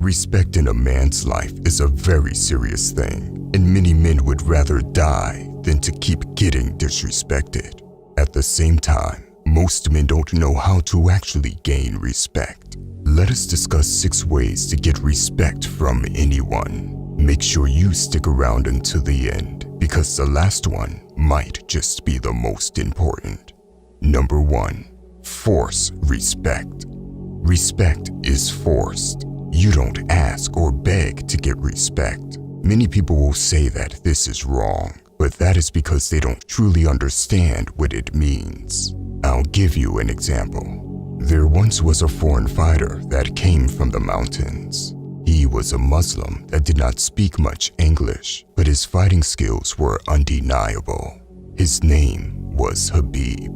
Respect in a man's life is a very serious thing, and many men would rather die than to keep getting disrespected. At the same time, most men don't know how to actually gain respect. Let us discuss 6 ways to get respect from anyone. Make sure you stick around until the end, because the last one might just be the most important. Number 1. Force respect. Respect is forced. You don't ask or beg to get respect. Many people will say that this is wrong, but that is because they don't truly understand what it means. I'll give you an example. There once was a foreign fighter that came from the mountains. He was a Muslim that did not speak much English, but his fighting skills were undeniable. His name was Habib.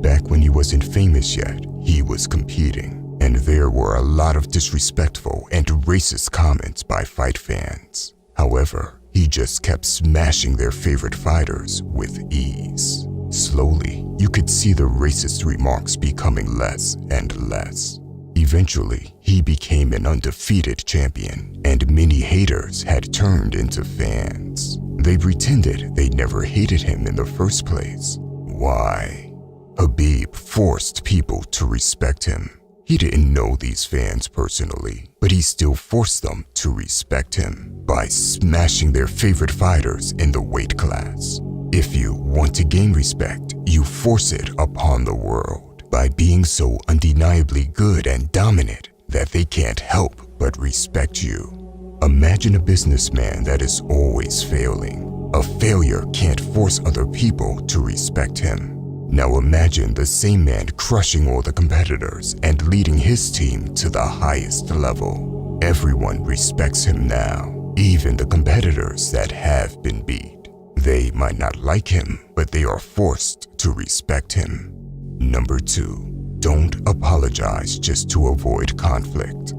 Back when he wasn't famous yet, he was competing, and there were a lot of disrespectful and racist comments by fight fans. However, he just kept smashing their favorite fighters with ease. Slowly, you could see the racist remarks becoming less and less. Eventually, he became an undefeated champion, and many haters had turned into fans. They pretended they never hated him in the first place. Why? Habib forced people to respect him. He didn't know these fans personally, but he still forced them to respect him by smashing their favorite fighters in the weight class. If you want to gain respect, you force it upon the world by being so undeniably good and dominant that they can't help but respect you. Imagine a businessman that is always failing. A failure can't force other people to respect him. Now imagine the same man crushing all the competitors and leading his team to the highest level. Everyone respects him now, even the competitors that have been beat. They might not like him, but they are forced to respect him. Number 2, don't apologize just to avoid conflict.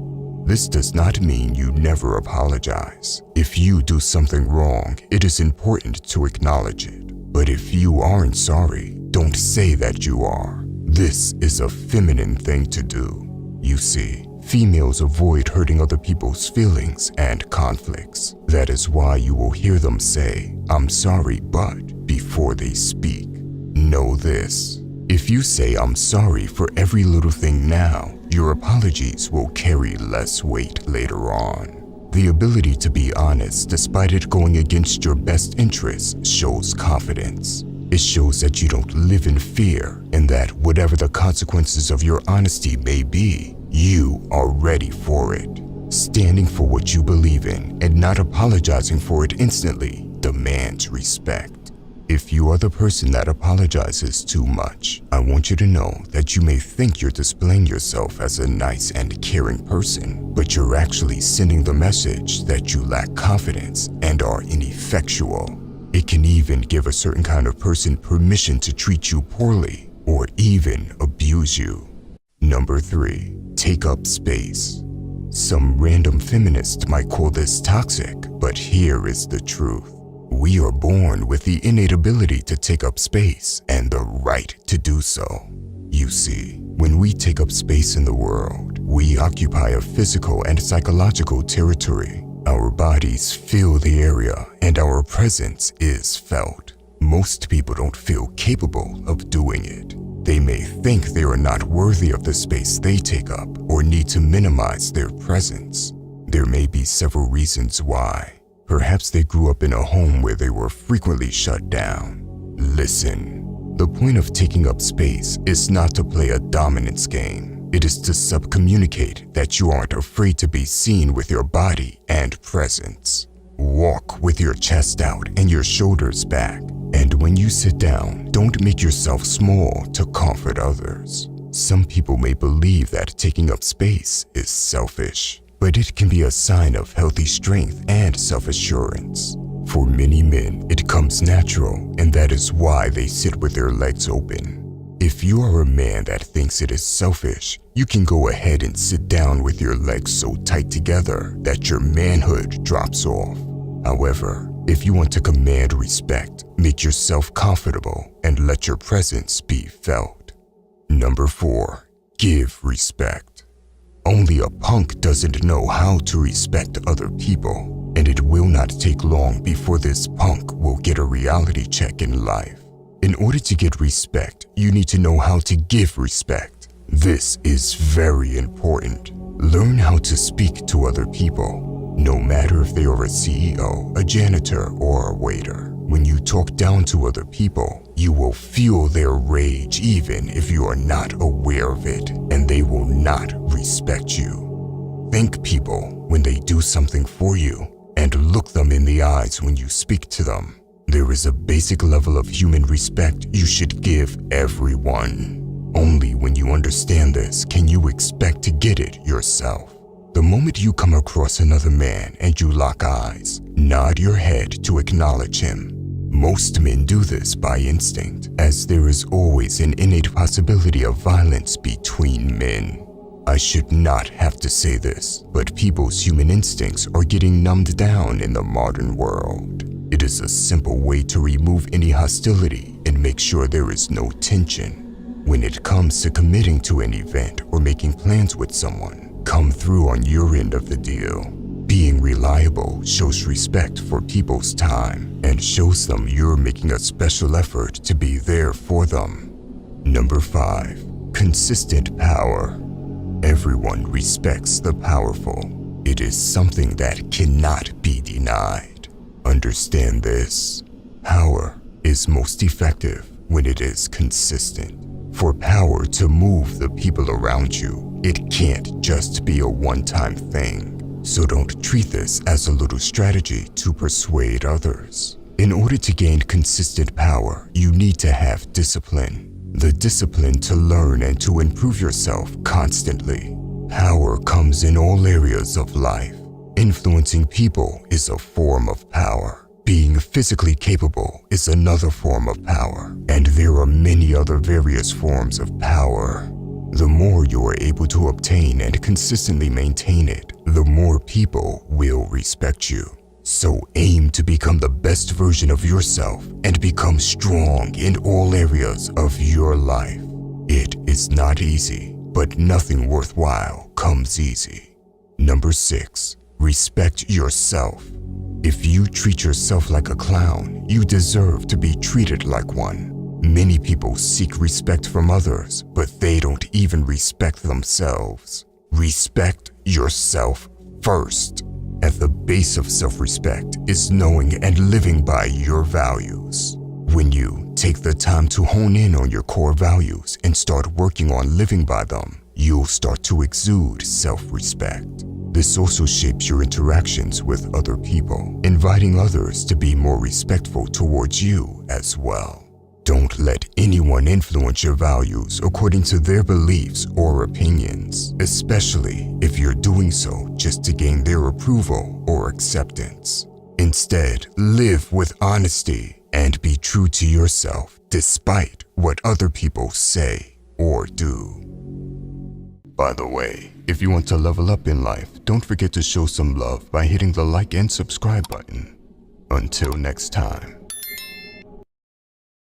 This does not mean you never apologize. If you do something wrong, it is important to acknowledge it. But if you aren't sorry, don't say that you are. This is a feminine thing to do. You see, females avoid hurting other people's feelings and conflicts. That is why you will hear them say, "I'm sorry, but," before they speak. Know this. If you say "I'm sorry" for every little thing now, your apologies will carry less weight later on. The ability to be honest despite it going against your best interests shows confidence. It shows that you don't live in fear and that whatever the consequences of your honesty may be, you are ready for it. Standing for what you believe in and not apologizing for it instantly demands respect. If you are the person that apologizes too much, I want you to know that you may think you're displaying yourself as a nice and caring person, but you're actually sending the message that you lack confidence and are ineffectual. It can even give a certain kind of person permission to treat you poorly or even abuse you. Number 3, take up space. Some random feminist might call this toxic, but here is the truth. We are born with the innate ability to take up space and the right to do so. You see, when we take up space in the world, we occupy a physical and psychological territory. Our bodies fill the area and our presence is felt. Most people don't feel capable of doing it. They may think they are not worthy of the space they take up or need to minimize their presence. There may be several reasons why. Perhaps they grew up in a home where they were frequently shut down. Listen, the point of taking up space is not to play a dominance game. It is to subcommunicate that you aren't afraid to be seen with your body and presence. Walk with your chest out and your shoulders back. And when you sit down, don't make yourself small to comfort others. Some people may believe that taking up space is selfish, but it can be a sign of healthy strength and self-assurance. For many men, it comes natural, and that is why they sit with their legs open. If you are a man that thinks it is selfish, you can go ahead and sit down with your legs so tight together that your manhood drops off. However, if you want to command respect, make yourself comfortable and let your presence be felt. Number 4, give respect. Only a punk doesn't know how to respect other people, and it will not take long before this punk will get a reality check in life. In order to get respect, you need to know how to give respect. This is very important. Learn how to speak to other people, no matter if they are a CEO, a janitor, or a waiter. When you talk down to other people, you will feel their rage even if you are not aware of it, and they will not respect you. Thank people when they do something for you, and look them in the eyes when you speak to them. There is a basic level of human respect you should give everyone. Only when you understand this can you expect to get it yourself. The moment you come across another man and you lock eyes, nod your head to acknowledge him. Most men do this by instinct, as there is always an innate possibility of violence between men. I should not have to say this, but people's human instincts are getting numbed down in the modern world. It is a simple way to remove any hostility and make sure there is no tension. When it comes to committing to an event or making plans with someone, come through on your end of the deal. Being reliable shows respect for people's time and shows them you're making a special effort to be there for them. Number 5. Consistent power. Everyone respects the powerful. It is something that cannot be denied. Understand this. Power is most effective when it is consistent. For power to move the people around you, it can't just be a one-time thing. So don't treat this as a little strategy to persuade others. In order to gain consistent power, you need to have discipline. The discipline to learn and to improve yourself constantly. Power comes in all areas of life. Influencing people is a form of power. Being physically capable is another form of power. And there are many other various forms of power. The more you are able to obtain and consistently maintain it, the more people will respect you. So aim to become the best version of yourself and become strong in all areas of your life. It is not easy, but nothing worthwhile comes easy. Number 6. Respect yourself. If you treat yourself like a clown, you deserve to be treated like one. Many people seek respect from others, but they don't even respect themselves. Respect yourself first. At the base of self-respect is knowing and living by your values. When you take the time to hone in on your core values and start working on living by them, you'll start to exude self-respect. This also shapes your interactions with other people, inviting others to be more respectful towards you as well. Don't let anyone influence your values according to their beliefs or opinions, especially if you're doing so just to gain their approval or acceptance. Instead, live with honesty and be true to yourself despite what other people say or do. By the way, if you want to level up in life, don't forget to show some love by hitting the like and subscribe button. Until next time.